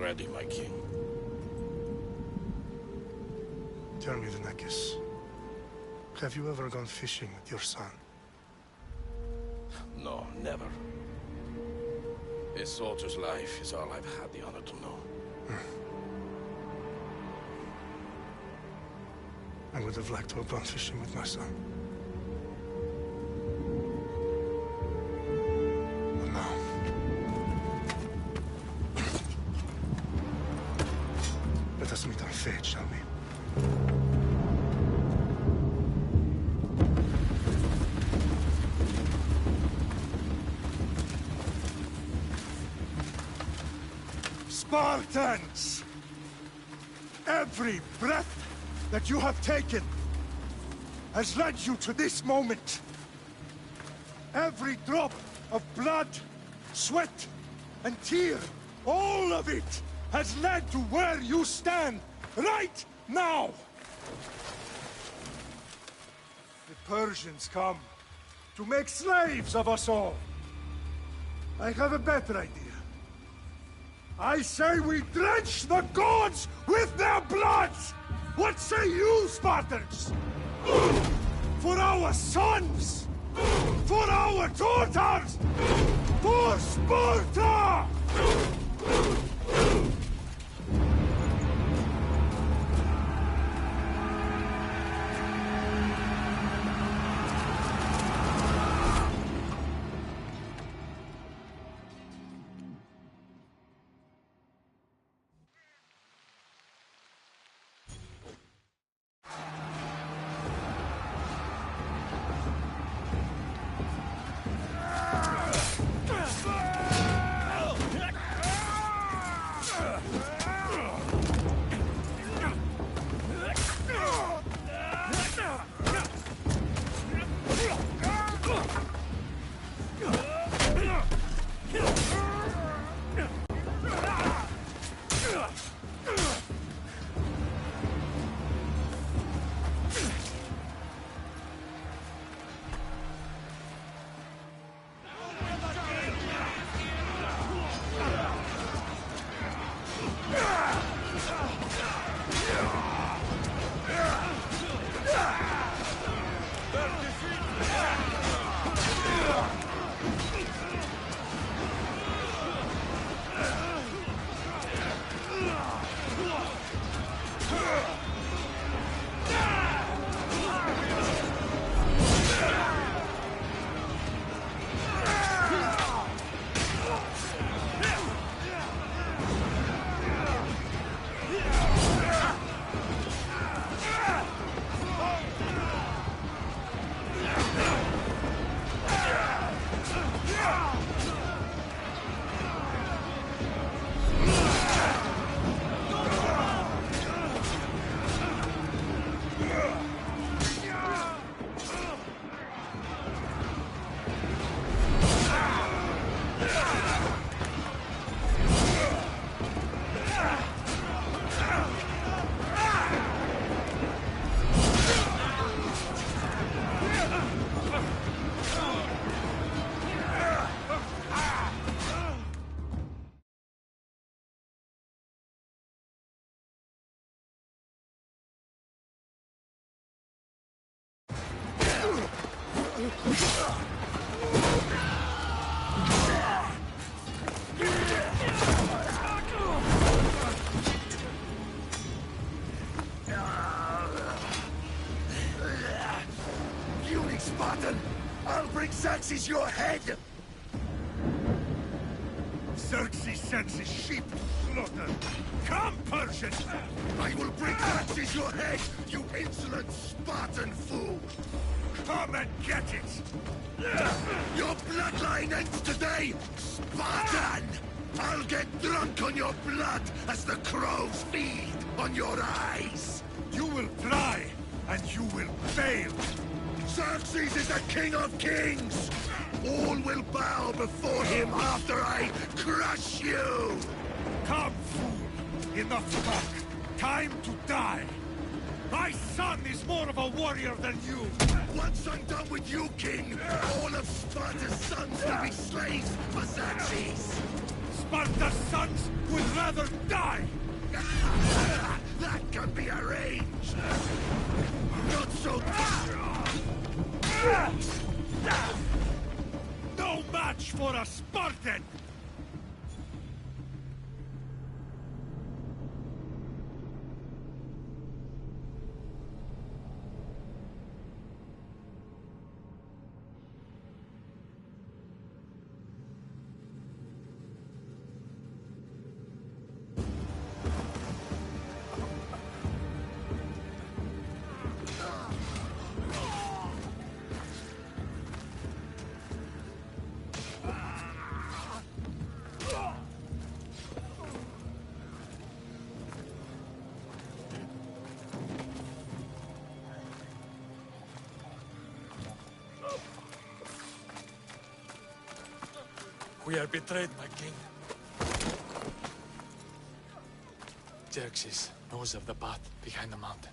ready, my king. Tell me, Venekis, have you ever gone fishing with your son? No, never. A soldier's life is all I've had the honor to know. I would have liked to have gone fishing with my son. But now... let us meet our fate, shall we? Spartans! Every breath that you have taken has led you to this moment. Every drop of blood, sweat, and tear, all of it has led to where you stand right now. The Persians come to make slaves of us all. I have a better idea. I say we drench the gods with their blood! What say you, Spartans? For our sons! For our daughters! For Sparta! Puny Spartan! I'll bring Xerxes your head! Xerxes sends his sheep to slaughter. Come, Persian! I will bring Xerxes your head, you insolent Spartan fool! Come and get it! Your bloodline ends today, Spartan! I'll get drunk on your blood as the crows feed on your eyes! You will try, and you will fail! Xerxes is the king of kings! All will bow before him after I crush you! Come, fool! Enough talk! Time to die! My son is more of a warrior than you! Once I'm done with you, king, all of Sparta's sons will be slaves for Xerxes! Sparta's sons would rather die! That can be arranged! Not so... No match for a Spartan! We are betrayed, my king. Xerxes knows of the path behind the mountain.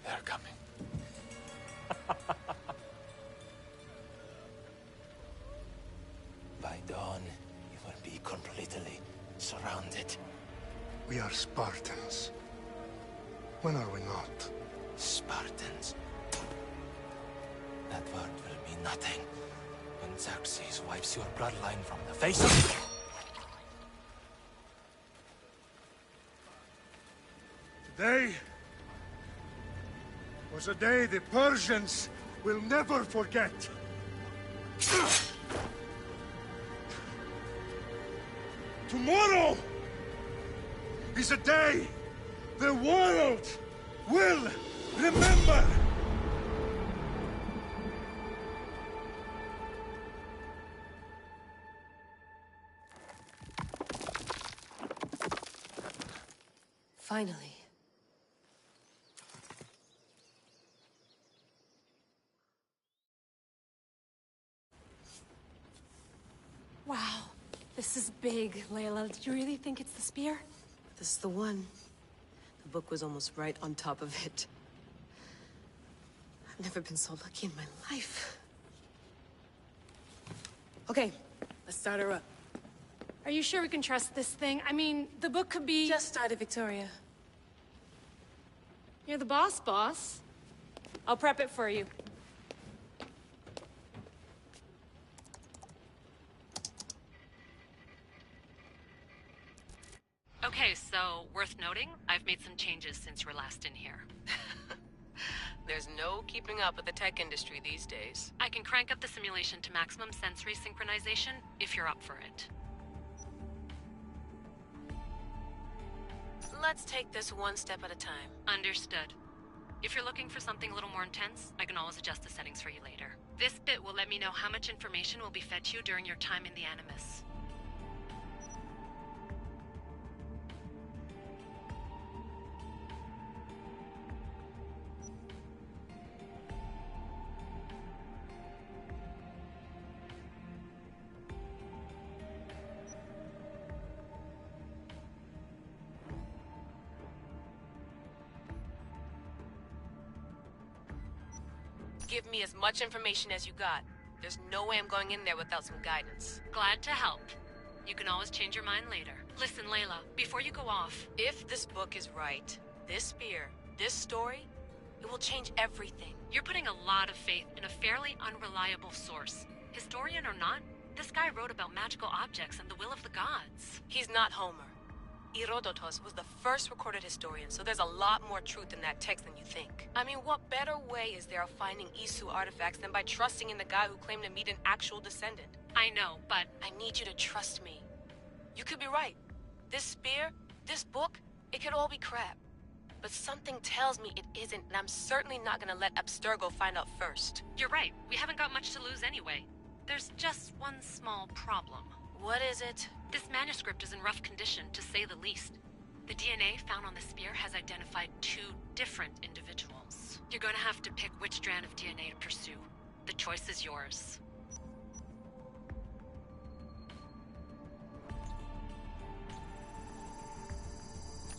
They are coming. By dawn, you will be completely surrounded. We are Spartans. When are we not? Spartans. That word will mean nothing when Xerxes wipes your bloodline from the face of... Today was a day the Persians will never forget. Tomorrow is a day the world will remember. Finally. Wow, this is big, Layla. Did you really think it's the spear? This is the one. The book was almost right on top of it. I've never been so lucky in my life. Okay, let's start her up. Are you sure we can trust this thing? I mean, the book could be... Just started, Victoria. You're the boss. I'll prep it for you. Okay, so, worth noting, I've made some changes since you were last in here. There's no keeping up with the tech industry these days. I can crank up the simulation to maximum sensory synchronization, if you're up for it. Let's take this one step at a time. Understood. If you're looking for something a little more intense, I can always adjust the settings for you later. This bit will let me know how much information will be fed to you during your time in the Animus. Give me as much information as you got. There's no way I'm going in there without some guidance. Glad to help. You can always change your mind later. Listen, Layla, before you go off... If this book is right, this spear, this story, it will change everything. You're putting a lot of faith in a fairly unreliable source. Historian or not, this guy wrote about magical objects and the will of the gods. He's not Homer. Herodotus was the first recorded historian, so there's a lot more truth in that text than you think. I mean, what better way is there of finding Isu artifacts than by trusting in the guy who claimed to meet an actual descendant? I know, but... I need you to trust me. You could be right. This spear, this book, it could all be crap. But something tells me it isn't, and I'm certainly not gonna let Abstergo find out first. You're right. We haven't got much to lose anyway. There's just one small problem. What is it? This manuscript is in rough condition, to say the least. The DNA found on the spear has identified 2 different individuals. You're going to have to pick which strand of DNA to pursue. The choice is yours.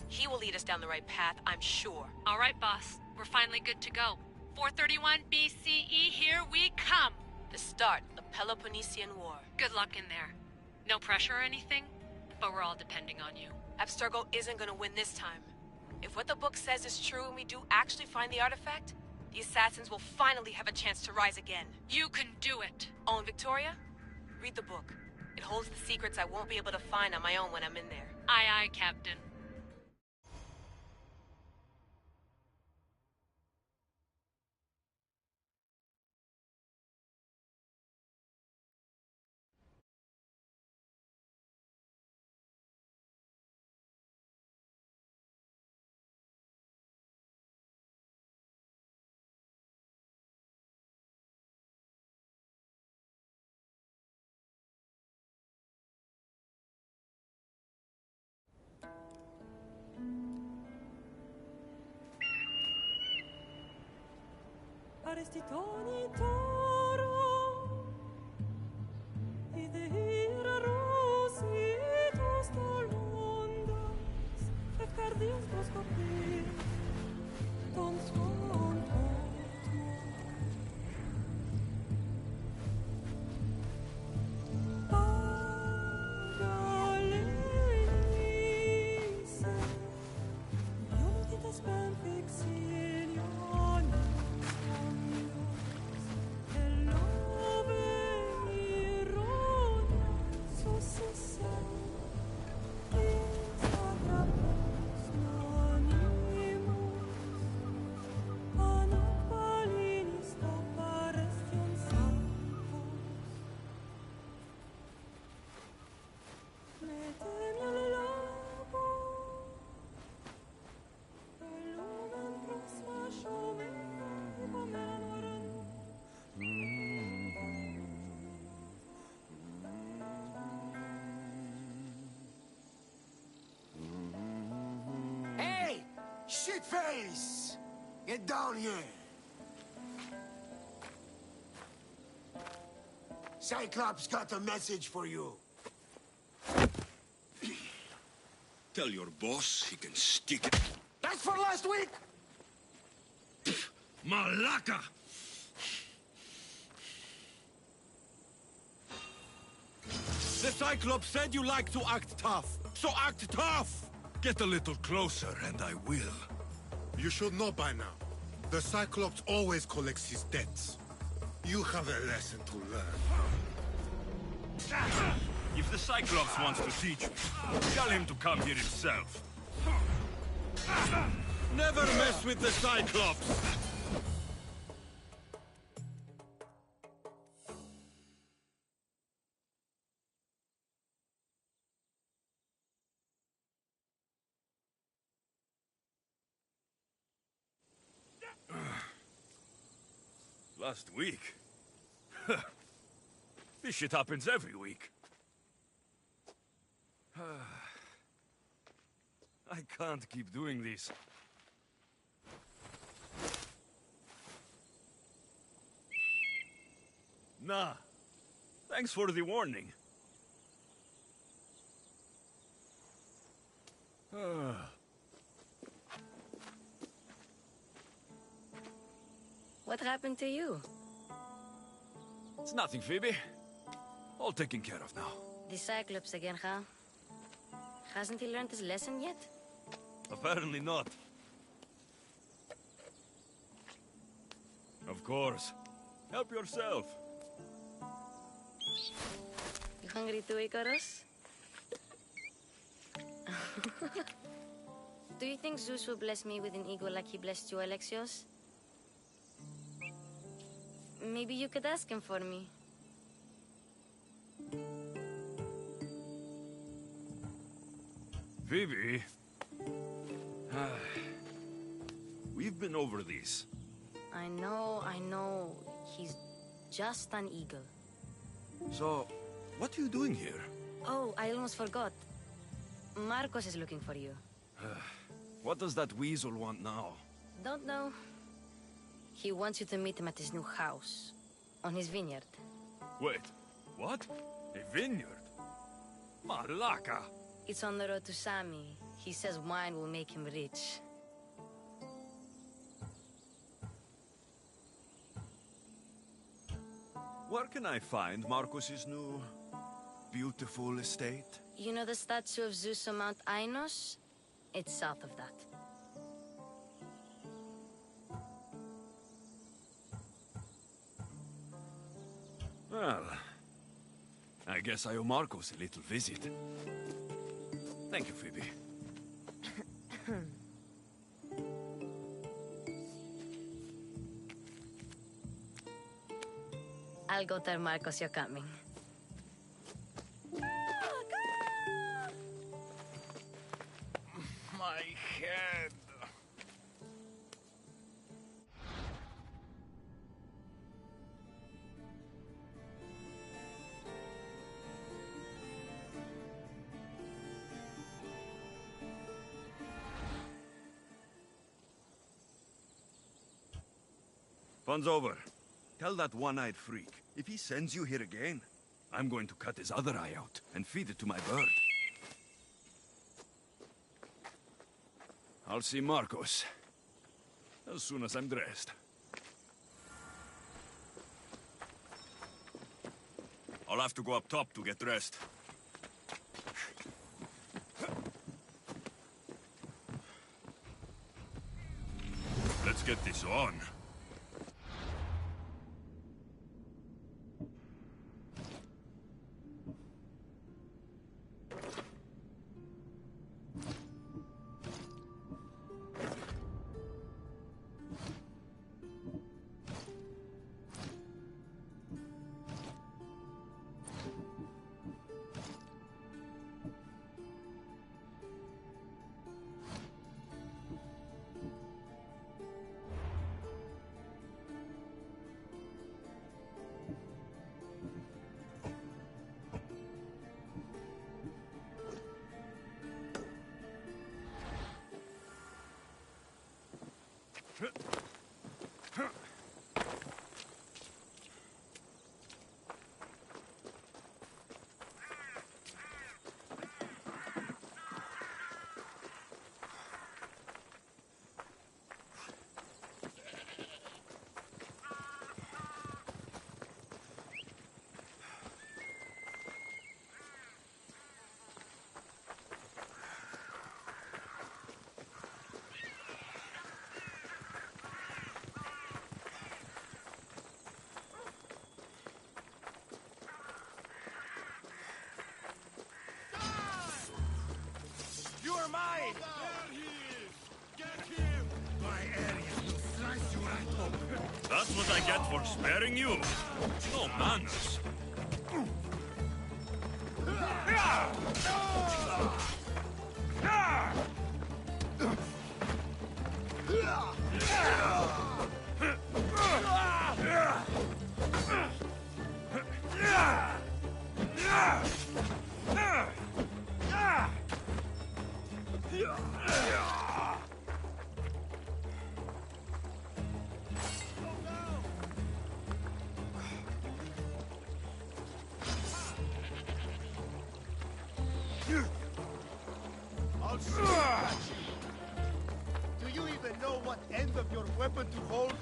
He will lead us down the right path, I'm sure. All right, boss. We're finally good to go. 431 BCE, here we come! The start of the Peloponnesian War. Good luck in there. No pressure or anything, but we're all depending on you. Abstergo isn't gonna win this time. If what the book says is true and we do actually find the artifact, the assassins will finally have a chance to rise again. You can do it! Oh, and Victoria? Read the book. It holds the secrets I won't be able to find on my own when I'm in there. Aye, aye, Captain. Arestitoni toro, idehira rositos dolondas, fefcardias proscopir, ton son Pagalenice, ionitas ben fixilion. Hey! Shitface! Get down here! Cyclops got a message for you. Tell your boss he can stick it. That's for last week! Malaka! The Cyclops said you like to act tough, so act tough! Get a little closer and I will. You should know by now. The Cyclops always collects his debts. You have a lesson to learn. If the Cyclops wants to teach me, tell him to come here himself. Never mess with the Cyclops! Last week? This shit happens every week. I can't keep doing this. Nah. Thanks for the warning. What happened to you? It's nothing, Phoebe. All taken care of now. The Cyclops again, huh? Hasn't he learned his lesson yet? Apparently not. Of course. Help yourself. You hungry too, Icarus? Do you think Zeus will bless me with an ego like he blessed you, Alexios? Maybe you could ask him for me. Phoebe. We've been over this. I know. He's just an eagle. So, what are you doing here? Oh, I almost forgot. Marcos is looking for you. What does that weasel want now? Don't know. He wants you to meet him at his new house. On his vineyard. Wait, what? A vineyard? Malaka! It's on the road to Sami. He says wine will make him rich. Where can I find Marcus's new... beautiful estate? You know the statue of Zeus on Mount Ainos? It's south of that. Well, I guess I owe Marcos a little visit. Thank you, Phoebe. I'll go tell Marcos you're coming. My head. Fun's over. Tell that one-eyed freak, if he sends you here again, I'm going to cut his other eye out and feed it to my bird. I'll see Marcos as soon as I'm dressed. I'll have to go up top to get dressed. Let's get this on. You are mine! There he is! Get him! My area will slice you right open! That's what I get for sparing you. No manners. I'll shoot at you! Do you even know what end of your weapon to hold?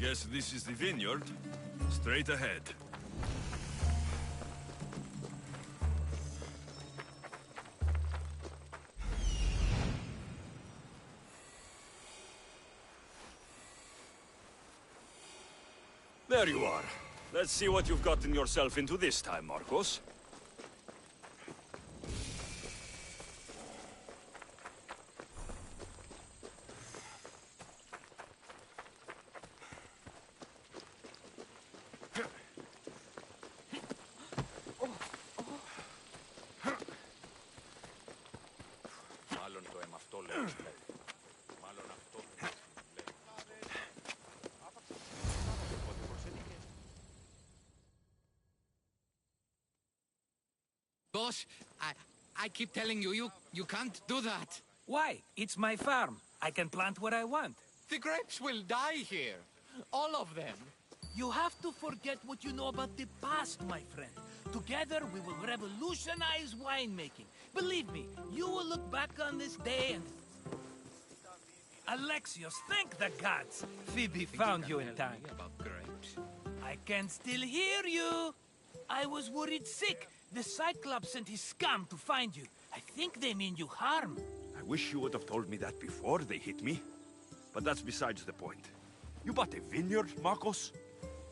Guess this is the vineyard. Straight ahead. There you are. Let's see what you've gotten yourself into this time, Marcos. Boss, I keep telling you, you can't do that. Why? It's my farm. I can plant what I want. The grapes will die here. All of them. You have to forget what you know about the past, my friend. Together, we will revolutionize winemaking. Believe me, you will look back on this day and... Alexios, thank the gods! Phoebe found you in time. About grapes. I can still hear you! I was worried sick. The Cyclops sent his scum to find you. I think they mean you harm. I wish you would have told me that before they hit me. But that's besides the point. You bought a vineyard, Marcos?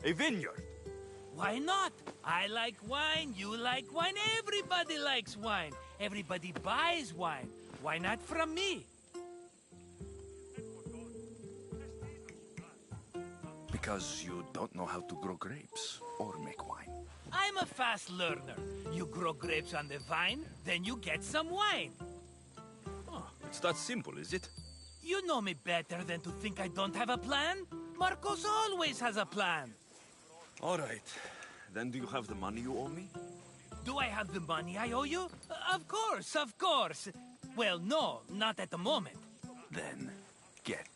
A vineyard? Why not? I like wine, you like wine, everybody likes wine. Everybody buys wine. Why not from me? Because you don't know how to grow grapes or make wine. I'm a fast learner. You grow grapes on the vine, then you get some wine. Oh, it's that simple, is it? You know me better than to think I don't have a plan. Marcos always has a plan. All right. Then do you have the money you owe me? Do I have the money I owe you? Of course, of course. Well, no, not at the moment. Then get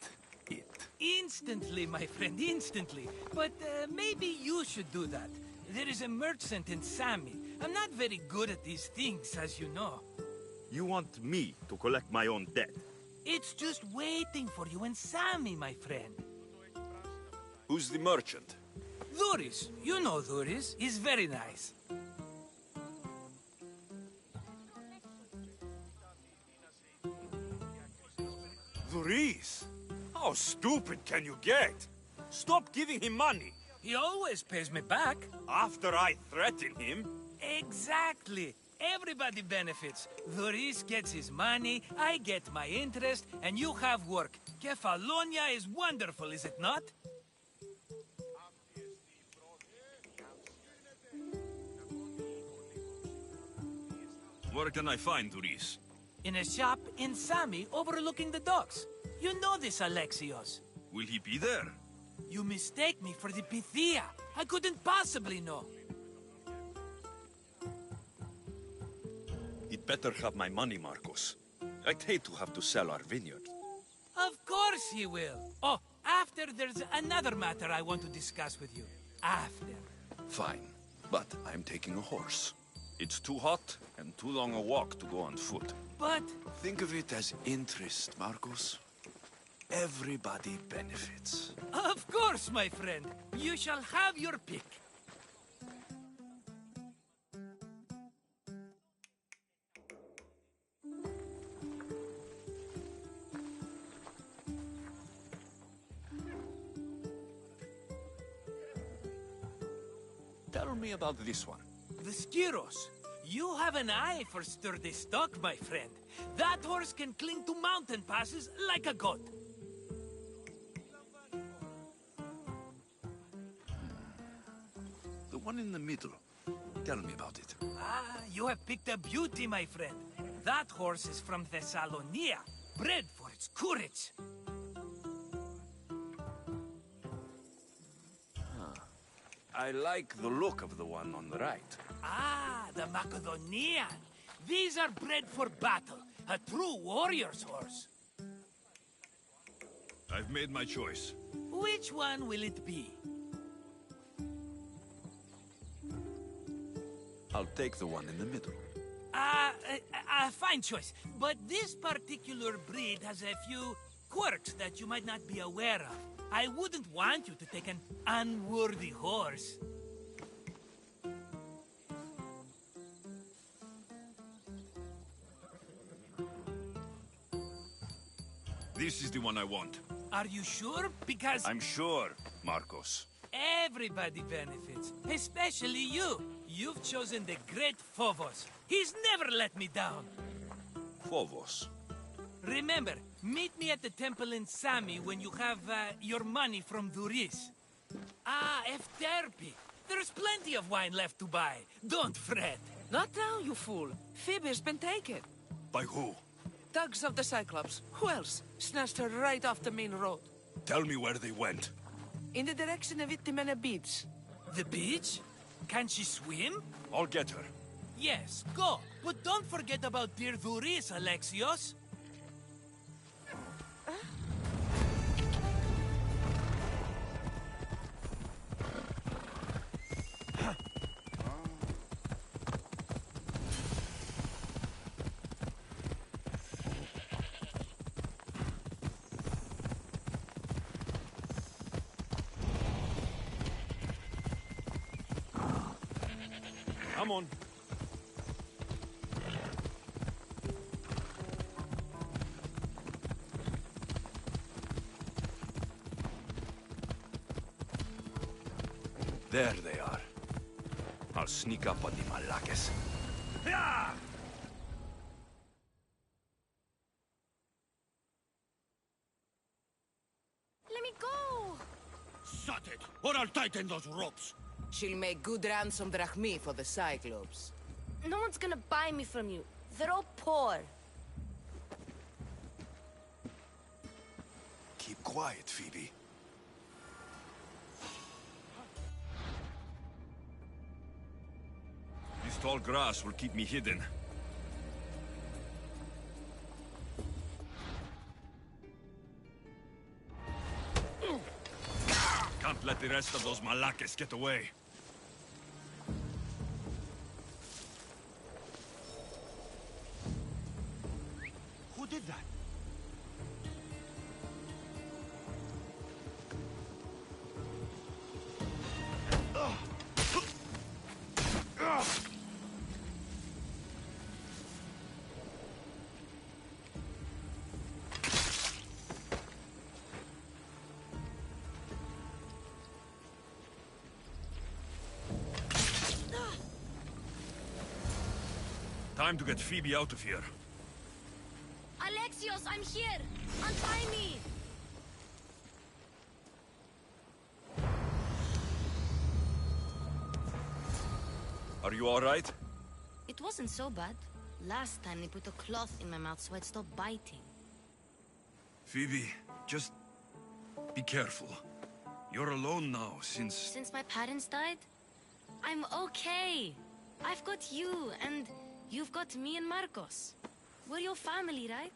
it. Instantly, my friend, instantly. But maybe you should do that. There is a merchant in Sami. I'm not very good at these things, as you know. You want me to collect my own debt? It's just waiting for you in Sami, my friend. Who's the merchant? Duris. You know Duris. He's very nice. Duris? How stupid can you get? Stop giving him money. He always pays me back. After I threaten him? Exactly. Everybody benefits. Duris gets his money, I get my interest, and you have work. Kefalonia is wonderful, is it not? Where can I find Duris? In a shop in Sami overlooking the docks. You know this, Alexios. Will he be there? You mistake me for the Pythia. I couldn't possibly know. He'd better have my money, Marcos. I'd hate to have to sell our vineyard. Of course he will. Oh, after there's another matter I want to discuss with you. After. Fine, but I'm taking a horse. It's too hot and too long a walk to go on foot. But... Think of it as interest, Marcos. Everybody benefits. Of course, my friend. You shall have your pick. Tell me about this one. The Skiros. You have an eye for sturdy stock, my friend. That horse can cling to mountain passes like a goat. The one in the middle. Tell me about it. Ah, you have picked a beauty, my friend. That horse is from Thessalonia, bred for its courage. I like the look of the one on the right. Ah, the Macedonian. These are bred for battle. A true warrior's horse. I've made my choice. Which one will it be? I'll take the one in the middle. Fine choice. But this particular breed has a few quirks that you might not be aware of. I wouldn't want you to take an unworthy horse. This is the one I want. Are you sure? Because... I'm sure, Marcos. Everybody benefits, especially you. You've chosen the great Phobos. He's never let me down. Phobos. Remember, meet me at the temple in Sami when you have your money from Duris. Ah, Efterpi. There's plenty of wine left to buy. Don't fret. Not now, you fool. Phoebe's been taken. By who? Thugs of the Cyclops. Who else? Snatched her right off the main road. Tell me where they went. In the direction of Itimena Beach. The beach? Can she swim? I'll get her. Yes, go. But don't forget about dear Duris, Alexios. Come on. There they are. I'll sneak up on the Malakes. Let me go! Shut it, or I'll tighten those ropes. She'll make good ransom drachmi for the Cyclops. No one's gonna buy me from you. They're all poor. Keep quiet, Phoebe. This tall grass will keep me hidden. Can't let the rest of those Malakes get away. Who did that? Time to get Phoebe out of here. Alexios, I'm here! Untie me! Are you all right? It wasn't so bad. Last time they put a cloth in my mouth so I'd stop biting. Phoebe, just be careful. You're alone now since... Since my parents died? I'm okay. I've got you, and you've got me and Marcos. We're your family, right?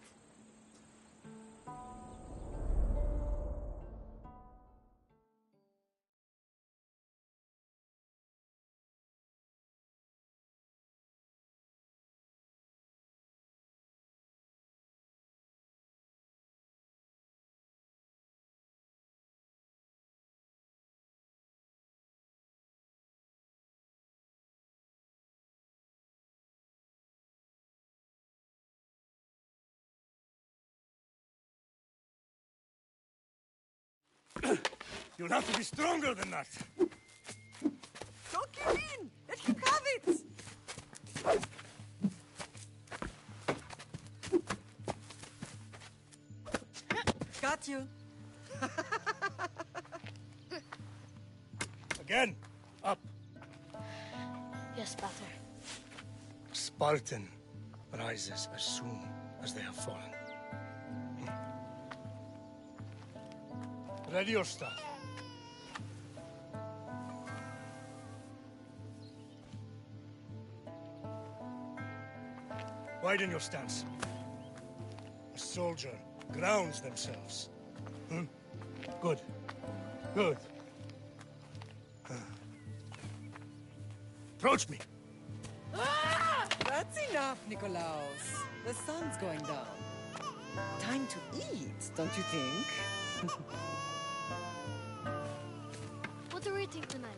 You'll have to be stronger than that. Don't give in! Let him have it! Got you. Again, up. Yes, Pater. Spartan rises as soon as they have fallen. Ready your staff. Widen your stance. A soldier grounds themselves. Good. Good. Approach me. That's enough, Nikolaos. The sun's going down. Time to eat, don't you think? What are we eating tonight?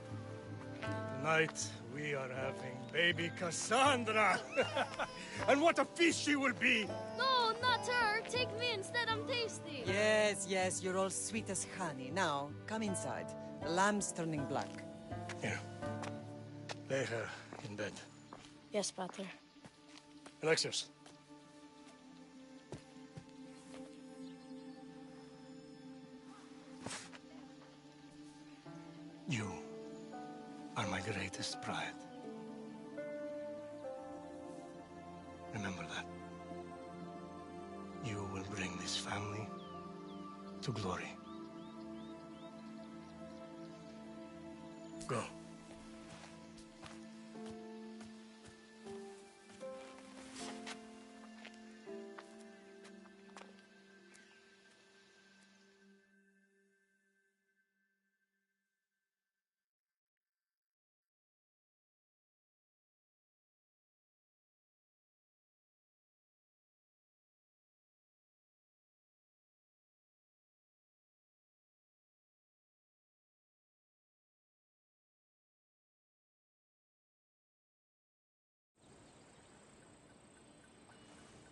Tonight, we are having baby Cassandra. And what a feast she will be! No, not her. Take me instead. I'm tasty. Yes, yes, you're all sweet as honey. Now, come inside. The lamb's turning black. Here. Lay her in bed. Yes, Pater. Alexios. You are my greatest pride. Remember that. You will bring this family to glory. Go.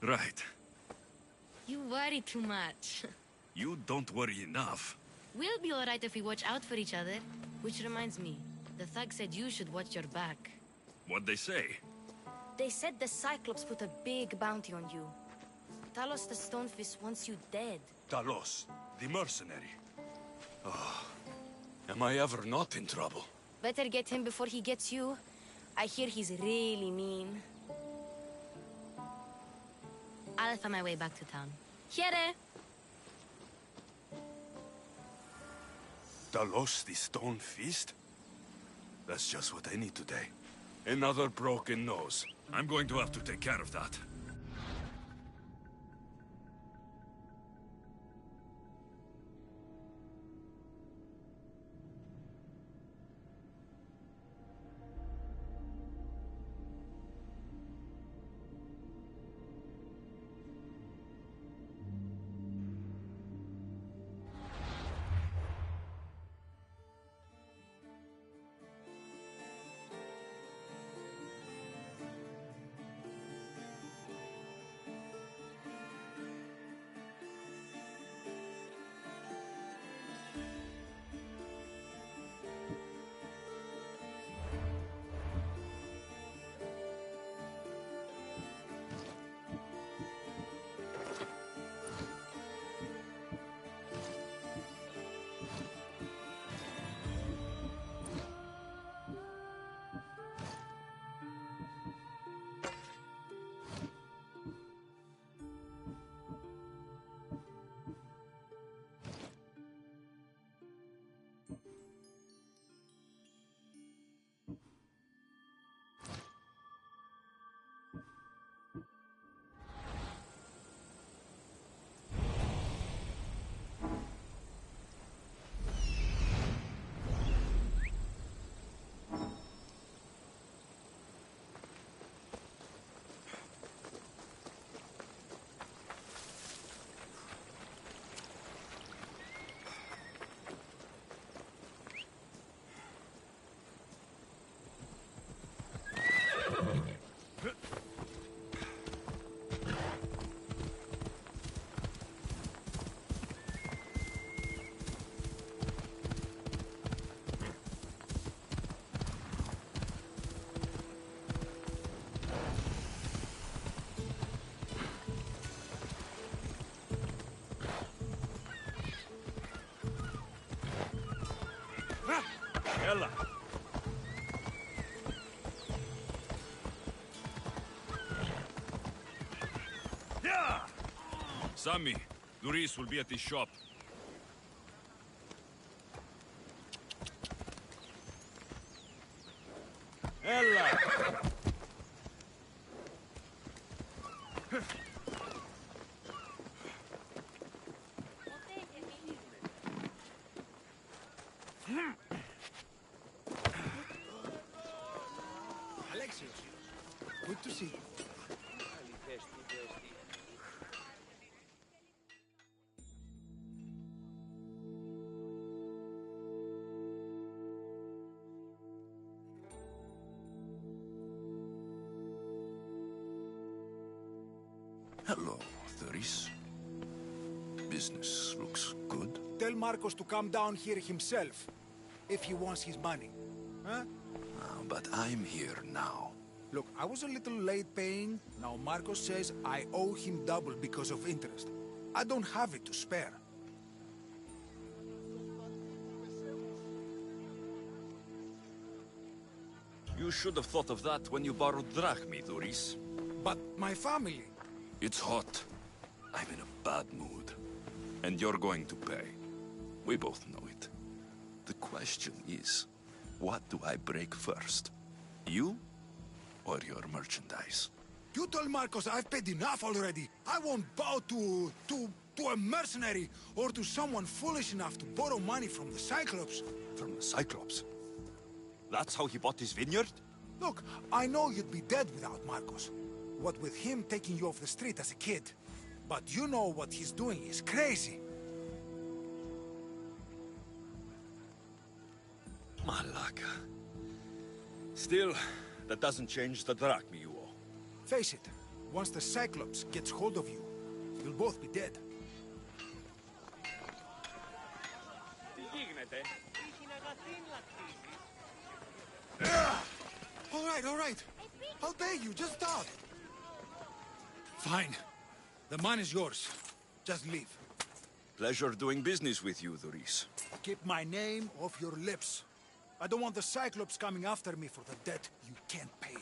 Right. You worry too much. You don't worry enough. We'll be alright if we watch out for each other. Which reminds me, the thug said you should watch your back. What'd they say? They said the Cyclops put a big bounty on you. Talos the Stonefist wants you dead. Talos, the mercenary. Oh, am I ever not in trouble? Better get him before he gets you. I hear he's really mean. I'll find my way back to town. Here! Talos, the Stone Fist? That's just what I need today. Another broken nose. I'm going to have to take care of that. Ella! Yeah! Sammy, Luis will be at the shop. Ella! Alexios, good to see you. Hello, Thuris. Business looks good. Tell Marcos to come down here himself, if he wants his money. Huh? But I'm here now. Look, I was a little late paying. Now Marcos says I owe him double because of interest. I don't have it to spare. You should have thought of that when you borrowed drachmi, Thuris. But my family... It's hot. I'm in a bad mood. And you're going to pay. We both know it. The question is, what do I break first? You or your merchandise? You told Marcos I've paid enough already. I won't bow to a mercenary or to someone foolish enough to borrow money from the Cyclops. From the Cyclops? That's how he bought his vineyard? Look, I know you'd be dead without Marcos. What with him taking you off the street as a kid. But you know what he's doing is crazy. Malaka. Still, that doesn't change the drachmi you owe. Face it, Once the Cyclops gets hold of you, you'll both be dead. All right. I'll pay you, just talk. Fine. The mine is yours. Just leave. Pleasure doing business with you, Doris. Keep my name off your lips. I don't want the Cyclops coming after me for the debt you can't pay.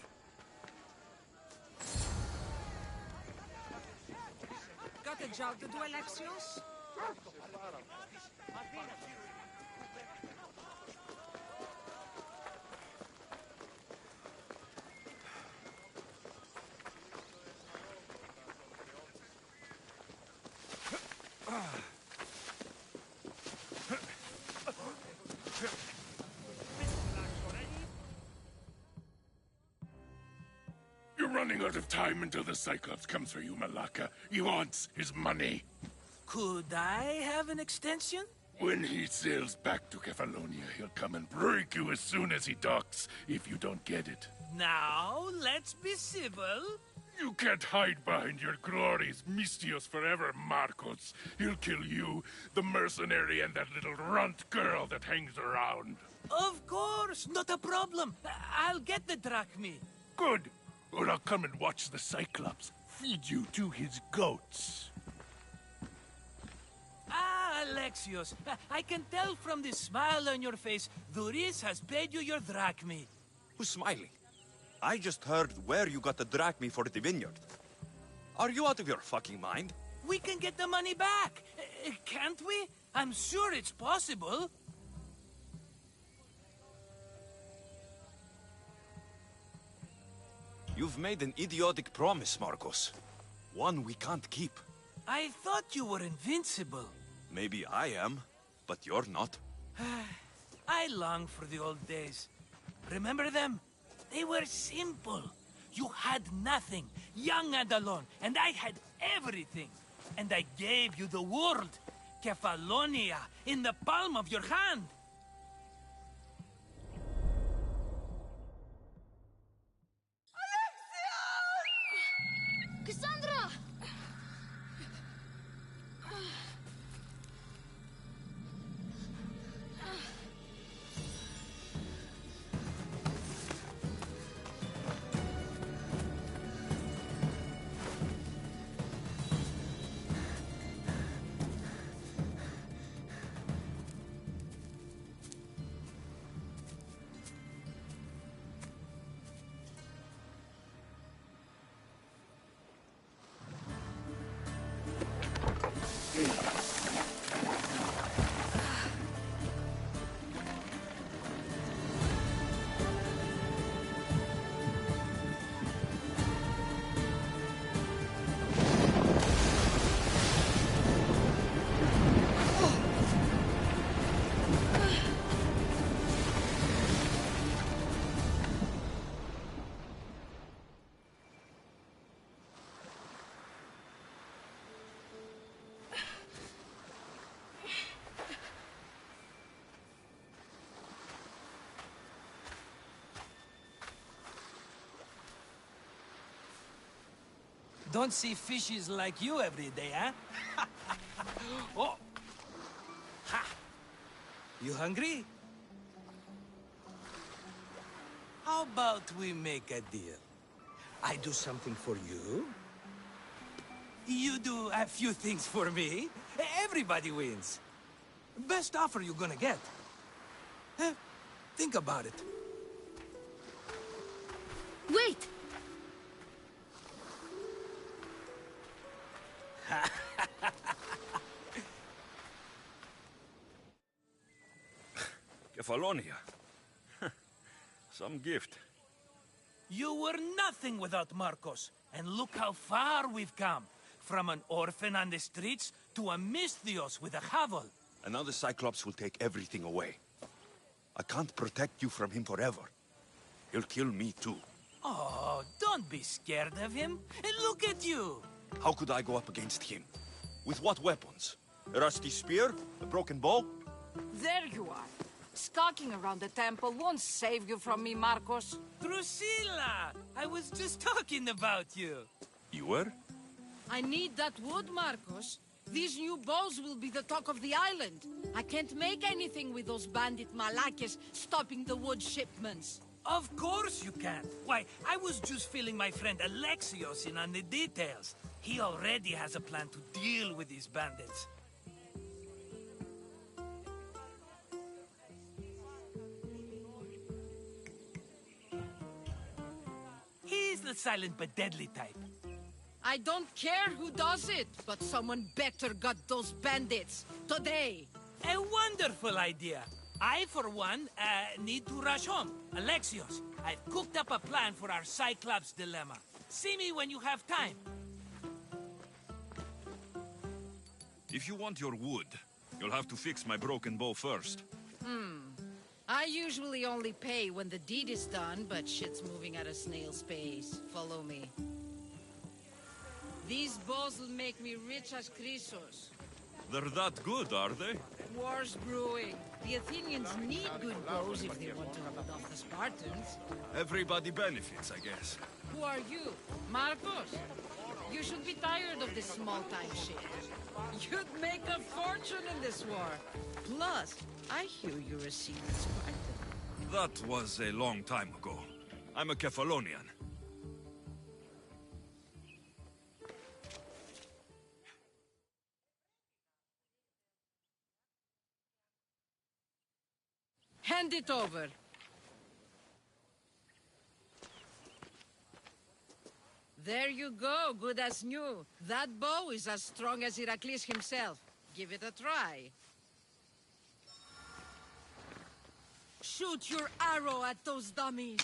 Got a job to do, Alexios? You're running out of time until the Cyclops comes for you, Malaka. He wants his money. Could I have an extension? When he sails back to Kefalonia, he'll come and break you as soon as he docks, if you don't get it. Now, let's be civil. You can't hide behind your glories, Mistios forever, Marcos. He'll kill you, the mercenary, and that little runt girl that hangs around. Of course, not a problem. I'll get the drachmi. Good. Or I'll come and watch the Cyclops feed you to his goats. Ah, Alexios, I can tell from the smile on your face, Doris has paid you your drachmi. Who's smiling? I just heard where you got the drachmi for the vineyard. Are you out of your fucking mind? We can get the money back, can't we? I'm sure it's possible. You've made an idiotic promise, Marcos. One we can't keep. I thought you were invincible. Maybe I am, but you're not. I long for the old days. Remember them? They were simple. You had nothing, young and alone, and I had everything. And I gave you the world, Kefalonia, in the palm of your hand. Cassandra! Don't see fishes like you every day, huh? Oh! Ha! You hungry? How about we make a deal? I do something for you. You do a few things for me. Everybody wins. Best offer you're gonna get. Think about it. Wait! Kefalonia. Some gift. You were nothing without Marcos, and look how far we've come. From an orphan on the streets to a Misthios with a hovel. And now the Cyclops will take everything away. I can't protect you from him forever. He'll kill me too. Oh, don't be scared of him. And look at you. How could I go up against him? With what weapons? A rusty spear? A broken bow? There you are. Skulking around the temple won't save you from me, Marcos. Drusilla! I was just talking about you. You were? I need that wood, Marcos. These new bows will be the talk of the island. I can't make anything with those bandit malakes stopping the wood shipments. Of course you can't. Why, I was just filling my friend Alexios in on the details. He already has a plan to deal with these bandits. He's the silent but deadly type. I don't care who does it, but someone better got those bandits. Today. A wonderful idea. I, for one, need to rush home. Alexios, I've cooked up a plan for our Cyclops dilemma. See me when you have time. If you want your wood, you'll have to fix my broken bow first. I usually only pay when the deed is done, but shit's moving at a snail's pace. Follow me. These bows will make me rich as Chrysos. They're that good, are they? War's brewing. The Athenians need good bows if they want to hold off the Spartans. Everybody benefits, I guess. Who are you? Marcos? You should be tired of this small-time shit. You'd make a fortune in this war. Plus, I hear you're a secret Spartan. That was a long time ago. I'm a Kephalonian. Hand it over. There you go, good as new. That bow is as strong as Heracles himself. Give it a try. Shoot your arrow at those dummies.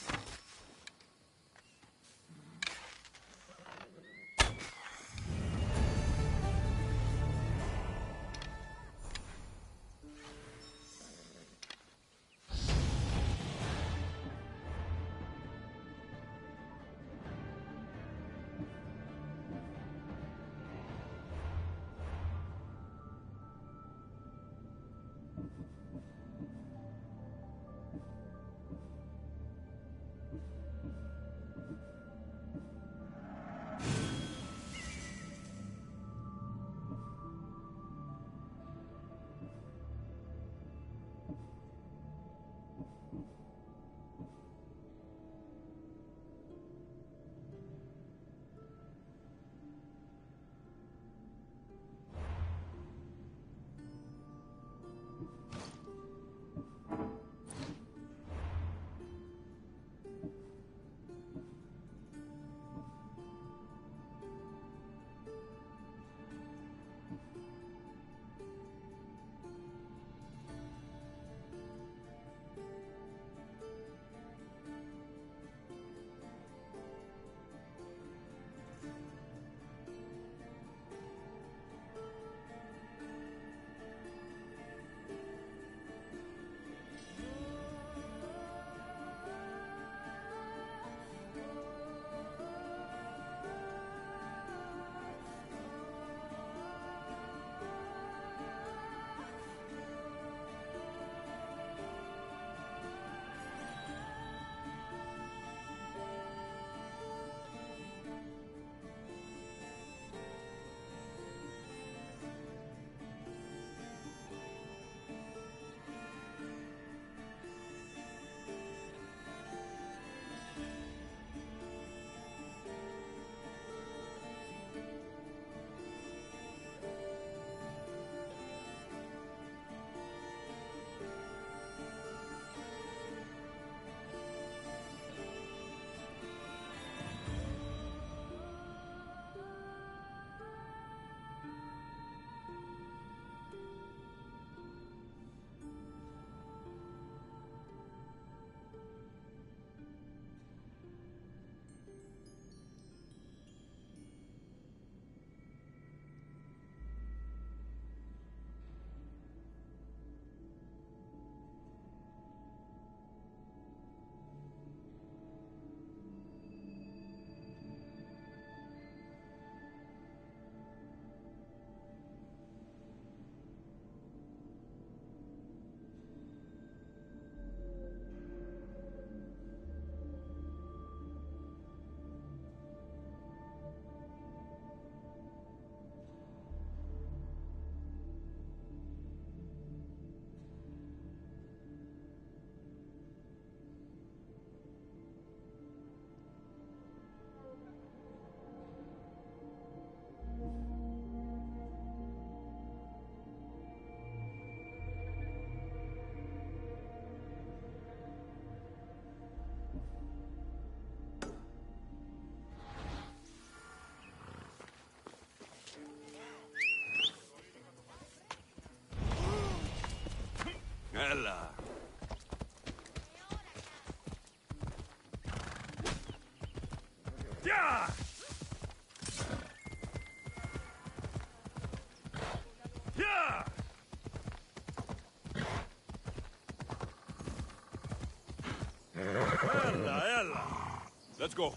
Let's go.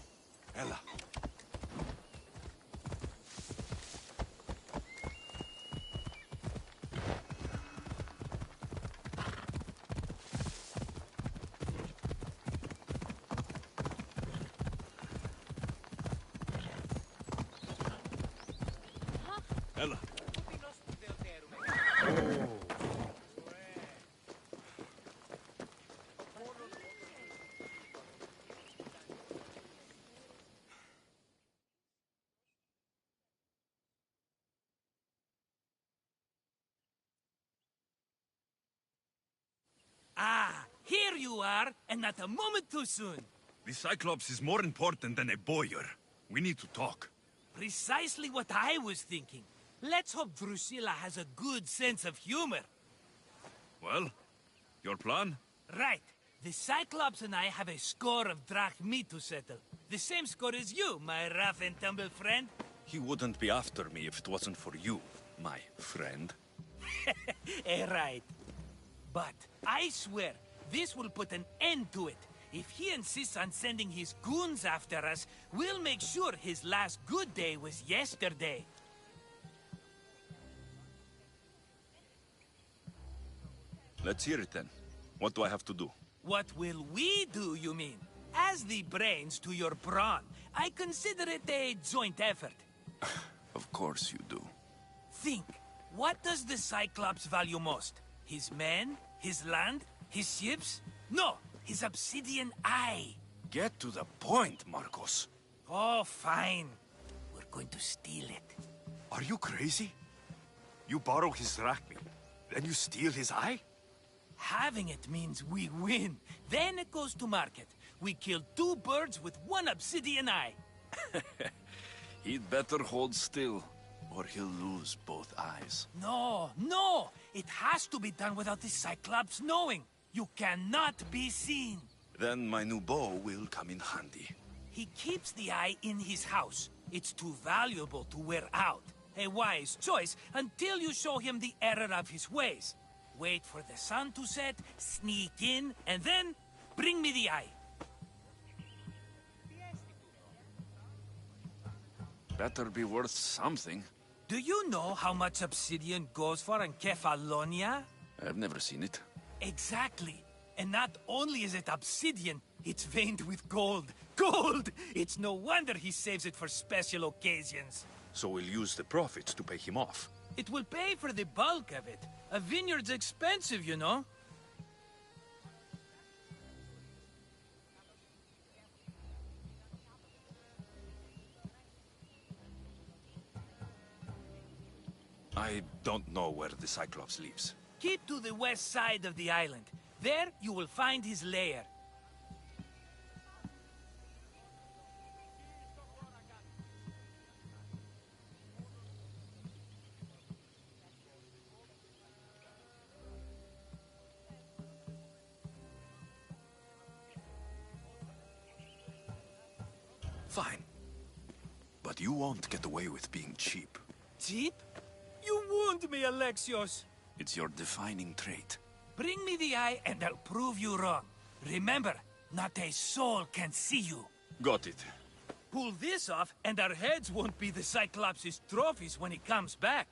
Ella. Ella. Ah, here you are, and not a moment too soon. The Cyclops is more important than a boyar. We need to talk. Precisely what I was thinking. Let's hope Drusilla has a good sense of humor. Well, your plan? Right. The Cyclops and I have a score of drachmi to settle. The same score as you, my rough and tumble friend. He wouldn't be after me if it wasn't for you, my friend. Right. But I swear, this will put an end to it. If he insists on sending his goons after us, we'll make sure his last good day was yesterday. Let's hear it then. What do I have to do? What will we do, you mean? As the brains to your brawn, I consider it a joint effort. Of course you do. Think, what does the Cyclops value most? His men? His land? His ships? No, his obsidian eye. Get to the point, Marcos. Oh, fine. We're going to steal it. Are you crazy? You borrow his drachmi, then you steal his eye? Having it means we win. Then it goes to market. We kill 2 birds with 1 obsidian eye. He'd better hold still, or he'll lose both eyes. No, no! It has to be done without the Cyclops knowing. You cannot be seen. Then my new bow will come in handy. He keeps the eye in his house. It's too valuable to wear out. A wise choice until you show him the error of his ways. Wait for the sun to set, sneak in, and then bring me the eye. Better be worth something. Do you know how much obsidian goes for in Kefalonia? I've never seen it. Exactly. And not only is it obsidian, it's veined with gold. Gold! It's no wonder he saves it for special occasions. So we'll use the profits to pay him off. It will pay for the bulk of it. A vineyard's expensive, you know. I don't know where the Cyclops lives. Keep to the west side of the island. There, you will find his lair. Fine. But you won't get away with being cheap. Cheap? You wound me, Alexios. It's your defining trait. Bring me the eye and I'll prove you wrong. Remember, not a soul can see you. Got it. Pull this off and our heads won't be the Cyclops' trophies when he comes back.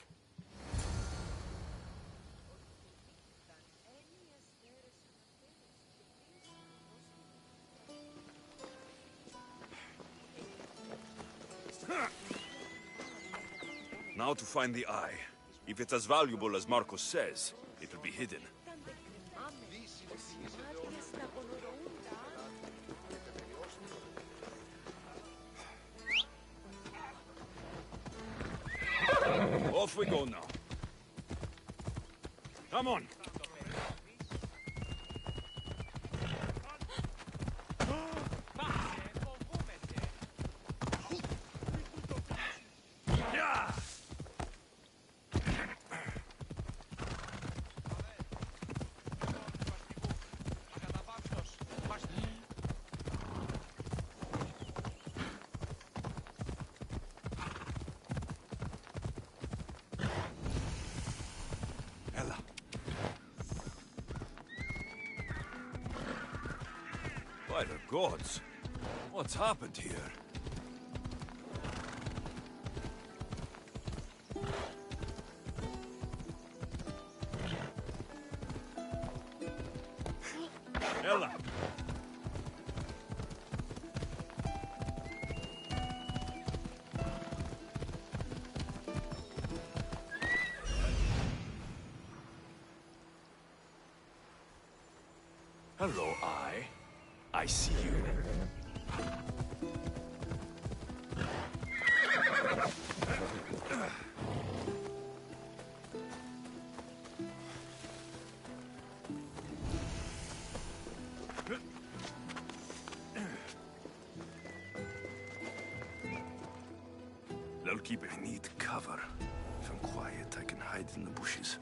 Now to find the eye. If it's as valuable as Marcos says, it'll be hidden. Off we go now. Come on. By the gods. What's happened here? Ella! Hello, I see you. They'll keep a neat cover. If I'm quiet, I can hide in the bushes.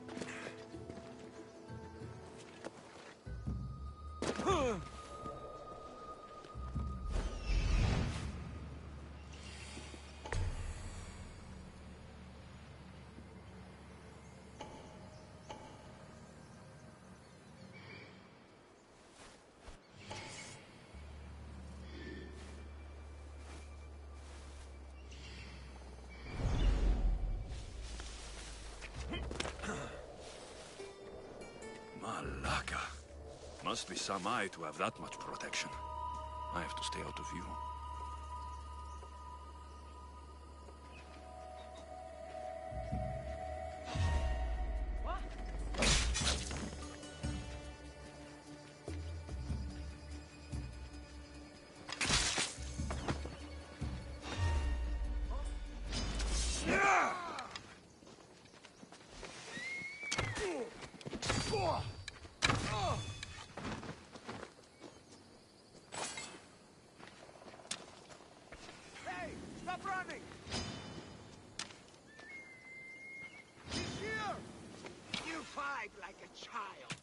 Malaka. Must be some eye to have that much protection. I have to stay out of view. Hey, stop running! He's here! You fight like a child.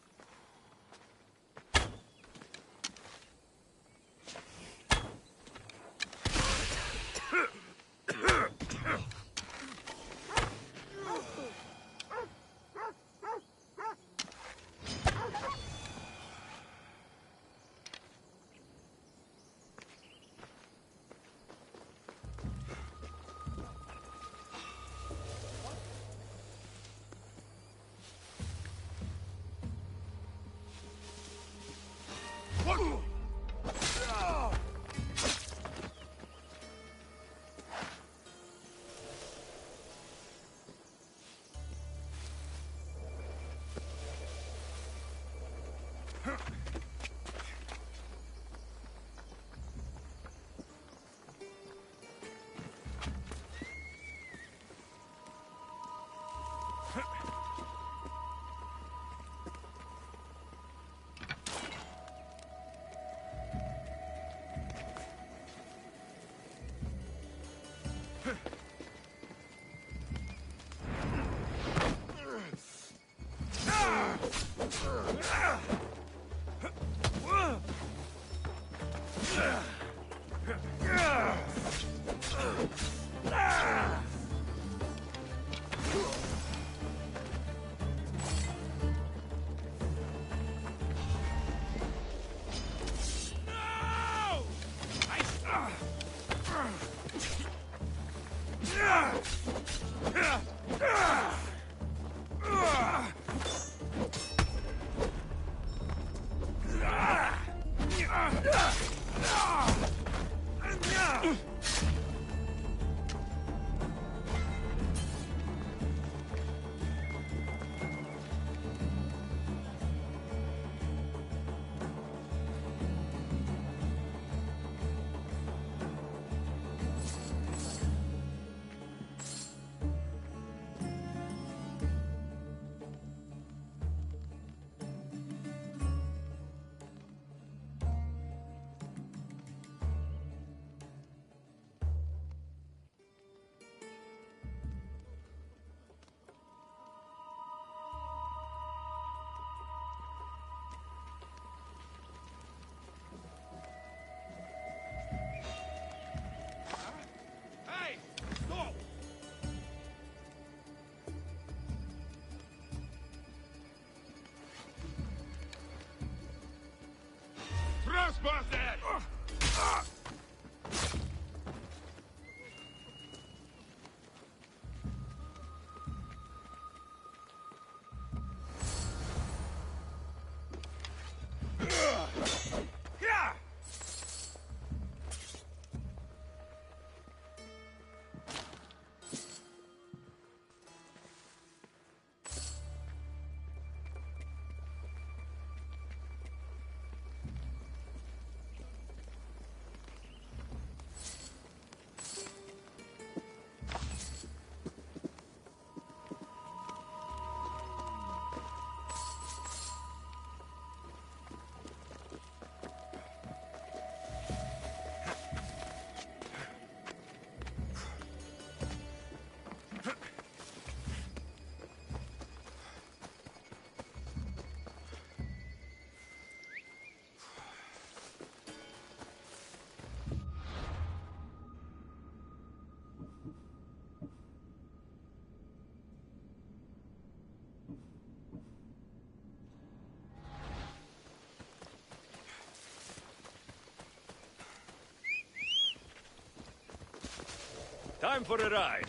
Time for a ride.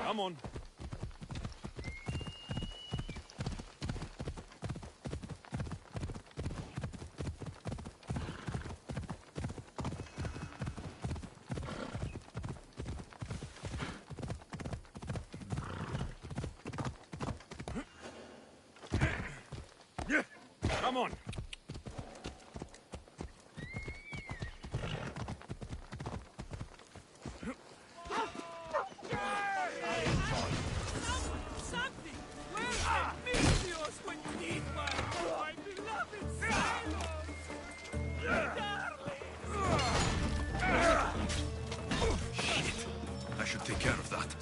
Come on. Come on. Something! Where are Mistios when you need one? My beloved Silos! Shit. I should take care of that.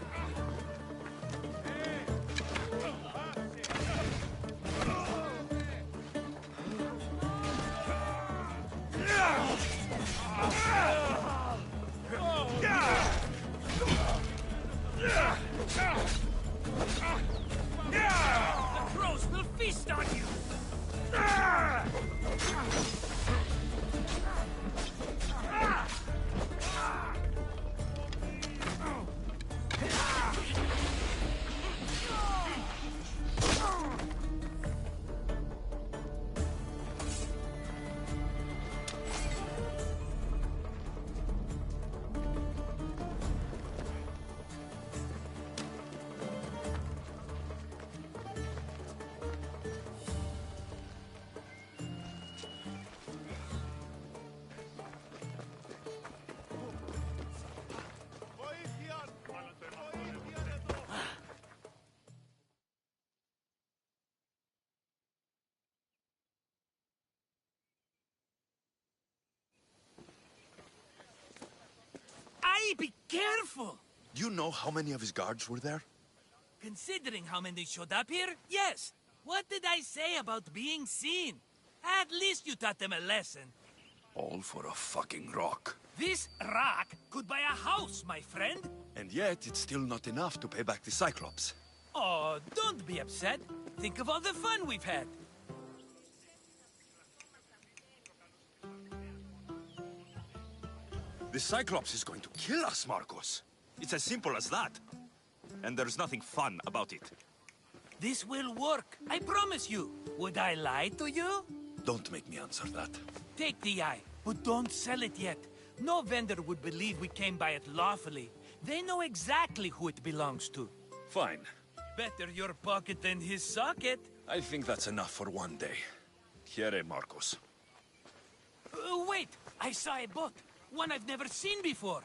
The crows will feast on you! Aye, be careful! Do you know how many of his guards were there? Considering how many showed up here, yes. What did I say about being seen? At least you taught them a lesson. All for a fucking rock. This rock could buy a house, my friend. And yet, it's still not enough to pay back the Cyclops. Oh, don't be upset. Think of all the fun we've had. The Cyclops is going to kill us, Marcos. It's as simple as that. And there's nothing fun about it. This will work, I promise you. Would I lie to you? Don't make me answer that. Take the eye, but don't sell it yet. No vendor would believe we came by it lawfully. They know exactly who it belongs to. Fine. Better your pocket than his socket. I think that's enough for one day. Here, Marcos. Wait! I saw a boat. One I've never seen before.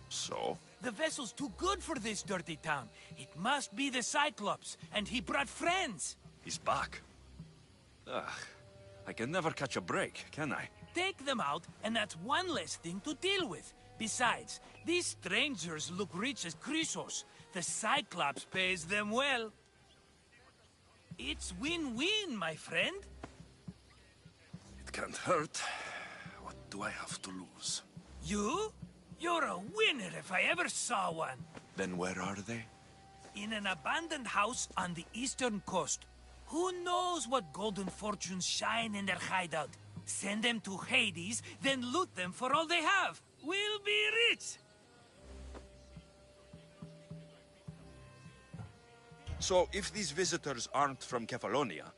So? The vessel's too good for this dirty town. It must be the Cyclops, and he brought friends. He's back. Ugh. I can never catch a break, can I? Take them out, and that's one less thing to deal with. Besides, these strangers look rich as Chrysos. The Cyclops pays them well. It's win-win, my friend. It can't hurt. What do I have to lose? You? You're a winner if I ever saw one. Then where are they? In an abandoned house on the eastern coast. Who knows what golden fortunes shine in their hideout? Send them to Hades, then loot them for all they have. We'll be rich! So, if these visitors aren't from Kefalonia,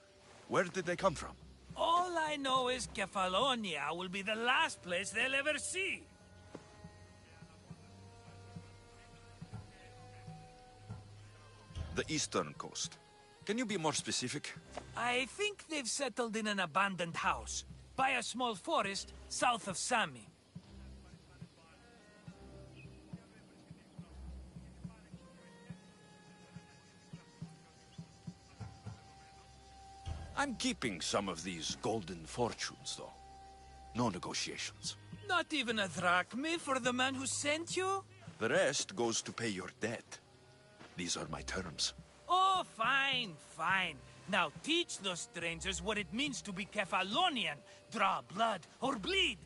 where did they come from? All I know is Kefalonia will be the last place they'll ever see. The eastern coast. Can you be more specific? I think they've settled in an abandoned house, by a small forest south of Sami. I'm keeping some of these golden fortunes, though. No negotiations. Not even a drachme for the man who sent you? The rest goes to pay your debt. These are my terms. Oh, fine, fine. Now teach those strangers what it means to be Kefalonian. Draw blood or bleed.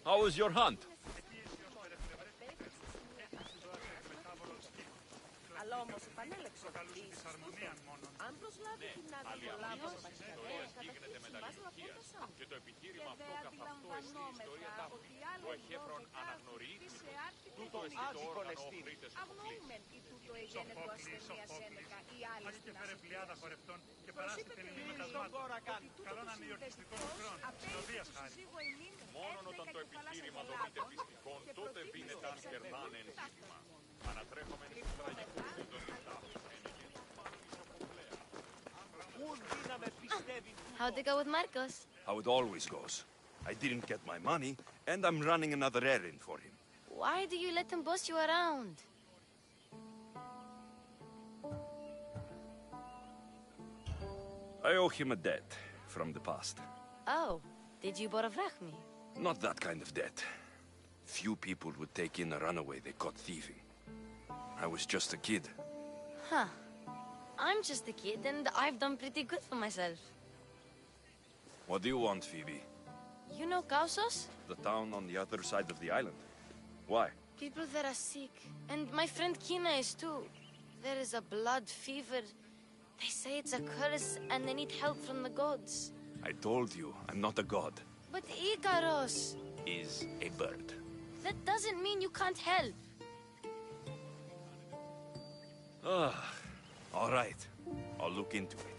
How was your hunt? Αλλά όμως επανέλεξε ίσως τούτο. Αν προσλάβει την άδεια από τα Πασχαλέα, καταρχήν συμβάζω από τα σαν. Και δε αντιλαμβανόμεθα ότι άλλο 12 σε άρτικο αγνοούμεν η τούτο εγένετο ασθενείας ένεκα ή άλλες την ασθενείας. Προσείπε την ήλιο ότι τούτο το συνδεστικός απέριπτος συζύγω ημίν έστεκα και θαλάσσα γελάτων και προτύπησε εξαντλούν τα Ανατρέχομεν στους τραγικούς συντονιστάς. How'd it go with Marcos? How it always goes. I didn't get my money, and I'm running another errand for him. Why do you let him boss you around? I owe him a debt from the past. Oh, did you borrow me? Not that kind of debt. Few people would take in a runaway they caught thieving. I was just a kid. Huh. I'm just a kid, and I've done pretty good for myself. What do you want, Phoebe? You know Kausos? The town on the other side of the island. Why? People there are sick, and my friend Kina is too. There is a blood fever. They say it's a curse, and they need help from the gods. I told you, I'm not a god. But Ikaros Is a bird. that doesn't mean you can't help. All right. I'll look into it.